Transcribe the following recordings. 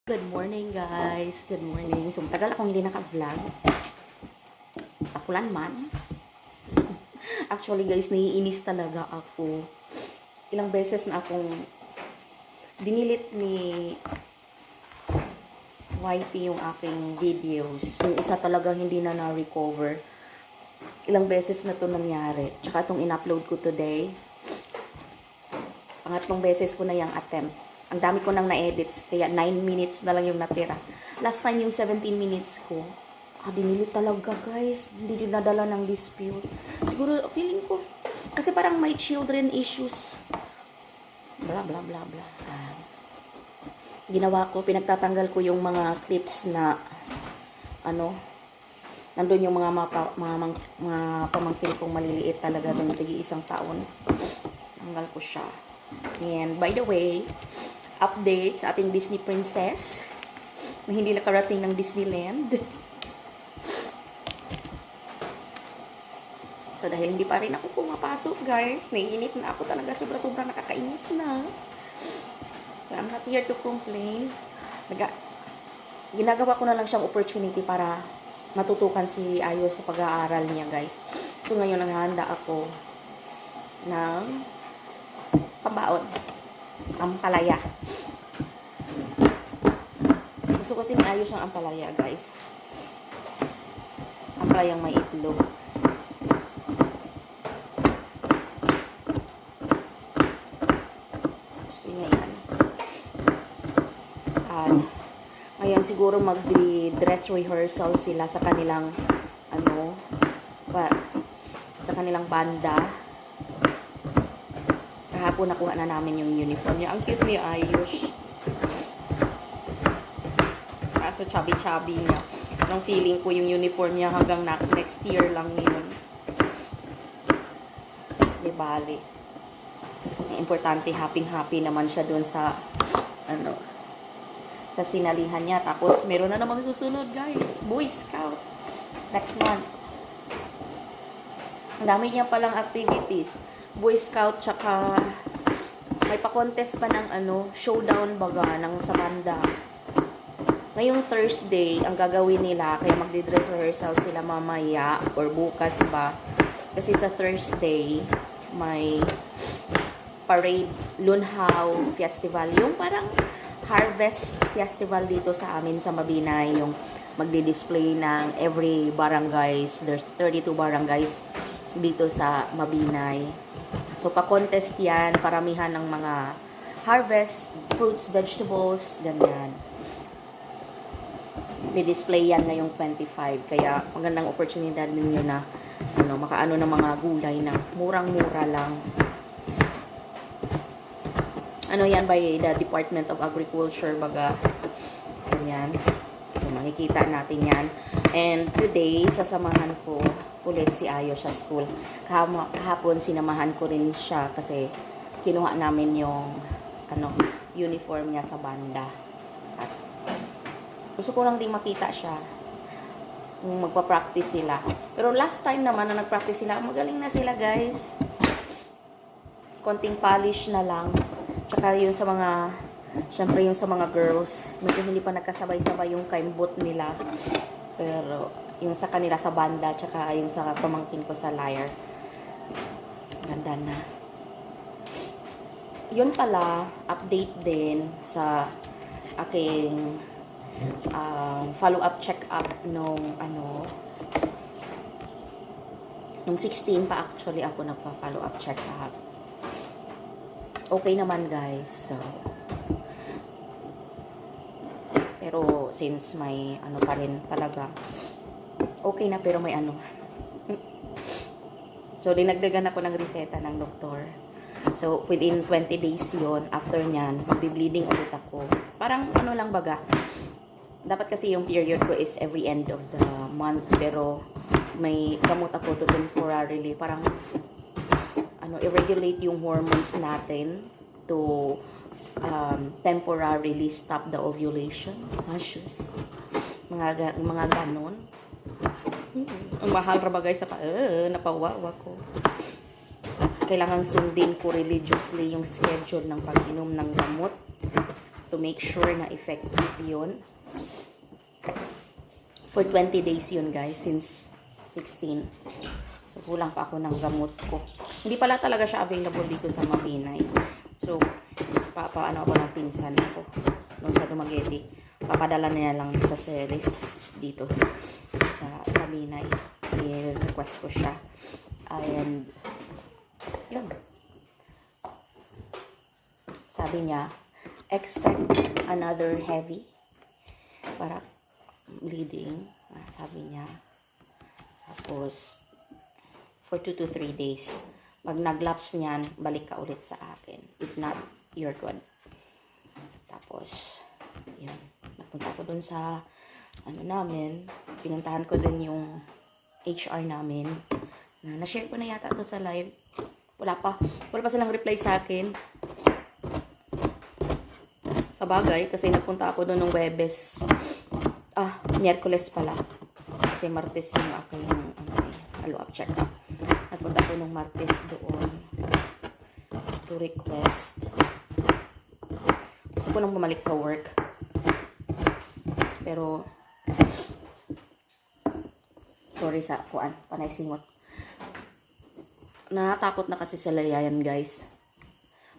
Good morning guys, good morning. So tagal akong hindi naka-vlog. Takulan man. Actually guys, naiinis talaga ako. Ilang beses na akong dinilit ni YT yung aking videos. Yung isa talagang hindi na na-recover. Ilang beses na to nangyari. Tsaka itong in-upload ko today. Pangatlong beses ko na yung attempt. Ang dami ko nang na-edits, kaya 9 minutes na lang yung natira. Last time yung 17 minutes ko, dinilit talaga guys. Hindi dinadala ng dispute. Siguro, feeling ko, kasi parang may children issues. Bla bla bla bla. Ginawa ko, pinagtatanggal ko yung mga clips na, nandun yung mga pamangkin kong maliliit talaga doon, tigi isang taon. Tanggal ko siya. And by the way, update sa ating Disney princess na hindi nakarating ng Disneyland. So dahil hindi pa rin ako pumapasok guys, naiinip na ako talaga, sobra-sobra nakakainis na. But I'm not here to complain. Ginagawa ko na lang siyang opportunity para matutukan si Ayo sa pag-aaral niya guys. So ngayon naghahanda ako ng pambaon, ampalaya. Gusto ko kasing ayos ng ampalaya, guys. Ampalayang may itlog. Gusto niya yan. Ngayon siguro mag-dress rehearsal sila sa kanilang sa kanilang banda. Kahapon nakuha na namin yung uniform niya. Ang cute niya, Ayush. Kaso chubby-chubby niya. Anong feeling ko yung uniform niya hanggang next year lang yun. Di bali. Importante, happy-happy naman siya dun sa sa sinalihan niya. Tapos, meron na namang susunod, guys. Boy Scout. Next month. Ang dami niya palang activities. Boy Scout, tsaka may pa-contest pa ng showdown baga ng sa banda. Ngayong Thursday, ang gagawin nila, kaya magdi-dress rehearsal sila mamaya or bukas ba. Kasi sa Thursday, may parade, Lunhaw Festival. Yung parang harvest festival dito sa amin sa Mabinay. Yung magdi-display ng every barangays. There's 32 barangays dito sa Mabinay. So, pa-contest yan, paramihan ng mga harvest, fruits, vegetables, ganyan. Di-display yan ngayong 25. Kaya, magandang oportunidad ninyo na, makaano ng mga gulay na murang-mura lang. Yan by the Department of Agriculture, baga. Ganyan. So, makikita natin yan. And today, sasamahan ko ulit si Ayo sa school. Kahapon sinamahan ko rin siya kasi kinuha namin yung uniform niya sa banda. At gusto ko lang din makita siya kung magpa-practice sila. Pero last time naman na nag-practice sila, magaling na sila guys. Konting polish na lang. Tsaka yun sa mga, syempre yung sa mga girls, medyo hindi pa nagkasabay-sabay yung kaimbot nila. Pero yung sa kanila sa banda, tsaka yung sa pamangkin ko sa lyre. Ganda na. Yun pala, update din sa aking follow-up check-up nung 16 pa actually ako nagpa-follow-up check-up. Okay naman guys. So, pero since may pa rin talaga, okay na pero may So, dinagdagan ako ng reseta ng doktor. So, within 20 days yon. After nyan, magbi-bleeding ulit ako. Parang lang baga. Dapat kasi yung period ko is every end of the month. Pero, may gamot ako to temporarily. Parang, i-regulate yung hormones natin to temporarily stop the ovulation. Ashes. Mga ganon. Ang mahal ra ba guys napawawa ko. Kailangan sundin ko religiously yung schedule ng pag-inom ng gamot. to make sure na effective yun. For 20 days yun guys, since 16. So, kulang pa ako ng gamot ko. Hindi pala talaga siya available dito sa Mabinay. So, paano ako ng pinsan ko nung sa Dumaguete. Papadala niya lang sa series dito sa Mabinay. I-request ko siya. And, yun. Sabi niya, expect another heavy para bleeding. Sabi niya. Tapos, for 2 to 3 days. Pag nag-lapse niyan, balik ka ulit sa akin. If not, you're good. Tapos, yun. Napunta ko dun sa, namin. Pinuntahan ko dun yung HR namin. Na-share ko na yata to sa live. Wala pa silang reply sa akin. Sa bagay, kasi nagpunta ako dun ng Webes. Miyerkules pala. Kasi Martes yung aking follow-up check-up. Nagpunta ko nung Martes doon to request. Gusto ko nang bumalik sa work. Pero, sorry sa kuan, panay singot. Natatakot na kasi sila yan guys.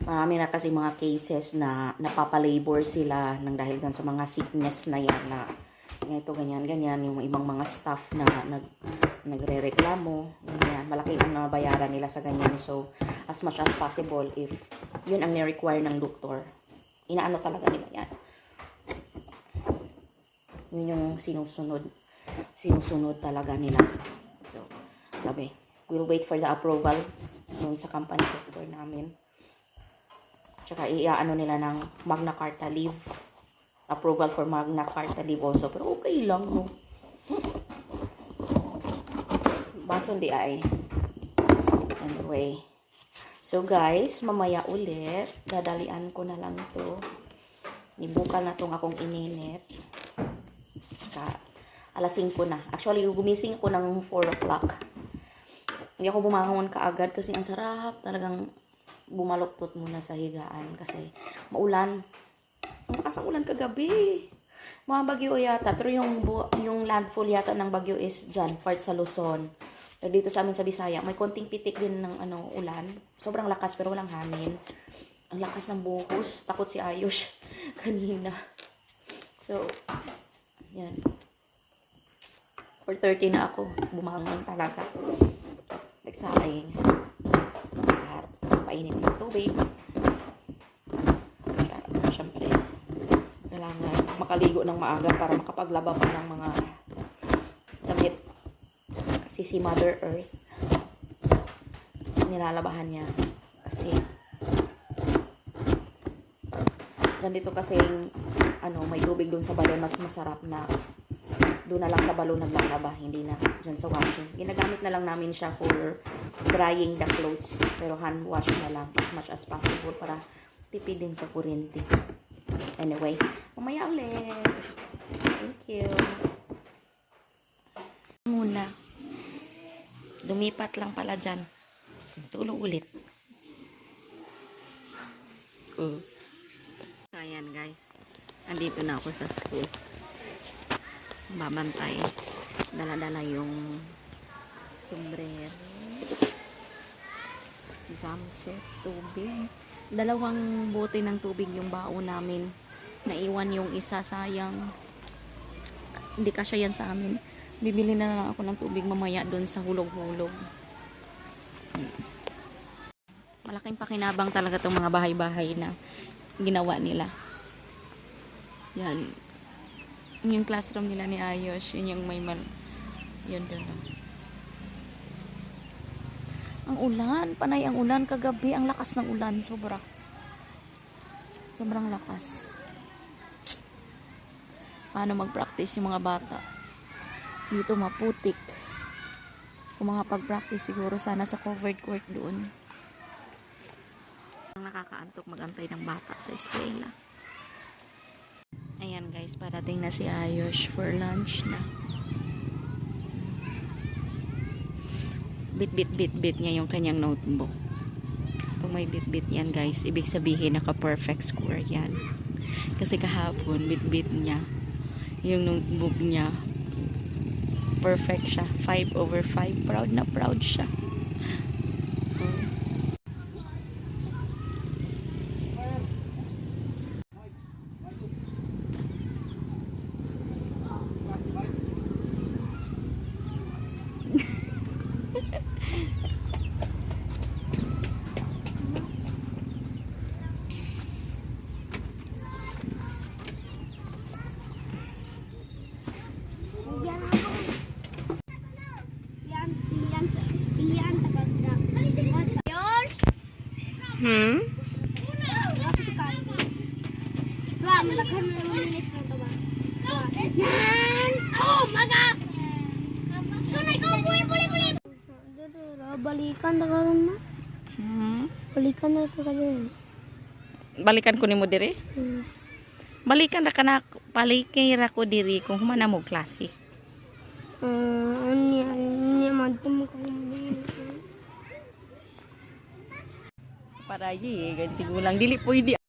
Marami na kasi mga cases na napapalabor sila nang dahil sa mga sickness na yan na ganito, ganyan, yung ibang mga staff na nagre-reklamo, ganyan, malaki ang nabayaran nila sa ganyan. So, as much as possible, if yun ang ni-require ng doktor, inaano talaga nila yan. Yun yung sinusunod talaga nila. So, sabi, we'll wait for the approval yun sa company doctor namin. Tsaka, iaano nila ng Magna Carta leave. Approval for Magna Carta leave also. Pero okay lang, no? Baso hindi ay. Anyway. So, guys, mamaya ulit. Dadalian ko na lang to. Nibukan na tong akong ininit. Alas 5 na. Actually, gumising ko ng 4 o'clock. Hindi ako bumangon kaagad kasi ang sarap. Talagang bumaluktot muna sa higaan kasi maulan. Ang lakas ng ulan kagabi. Mga bagyo yata. Pero yung landfall yata ng bagyo is dyan, part sa Luzon. Pero dito sa amin sa Bisaya, may konting pitik din ng ulan. Sobrang lakas pero walang hangin. Ang lakas ng buhos. Takot si Ayush kanina. So, yan. 4:30 na ako. Bumangon talaga. Exciting. At painit ng tubig. Siyempre, kailangan makaligo ng maaga para makapaglaba pa ng mga damit. Kasi si Mother Earth, nilalabahan niya. Kasi, ganito kasi may tubig dun sa balon, mas masarap na doon na lang sa balon naglalaba, hindi na dyan sa washing. Ginagamit na lang namin siya for drying the clothes, pero hand wash na lang as much as possible para tipid din sa kuryente. Anyway, mamaya ulit. Thank you. Muna. Lumipat lang pala dyan. Tulog ulit. Ayan guys. Andito na ako sa school. Babantay. Dala-dala yung sombrero. Gamset, tubig. 2 bote ng tubig yung baon namin. Naiwan yung isa, sayang. Hindi kasya yan sa amin. Bibili na lang ako ng tubig mamaya doon sa hulog-hulog. Malaking pakinabang talaga itong mga bahay-bahay na ginawa nila. Yan. Yung classroom nila ni Ayush, yun yung may yun doon. Ang ulan, panay ang ulan kagabi, ang lakas ng ulan, sobrang lakas. Paano mag-practice yung mga bata? Dito maputik. Kung makapag-practice siguro sana sa covered court doon. Ang nakakaantok mag-antay ng bata sa eskwela. Ayan guys, parating na si Ayush for lunch na. Bit niya yung kanyang notebook. Kung may bit yan guys, ibig sabihin naka-perfect score yan. Kasi kahapon, bit-bit niya. Yung notebook niya. Perfect siya. 5/5. Proud na proud siya. Pilihan taga-gra. Yours? Hmm? Wala ko sukat. Dua, malaghan mo ng minutes mo ito ba? Yan! Oh, maga! Tunay ko, buli! Balikan na karon na. Hmm? Balikan na ito karon. Balikan ko nimo diri. Balikan ra kana palikay ra ko diri kung humana mo klase. Ano man ito mo Para yi ganti gulang dili pwede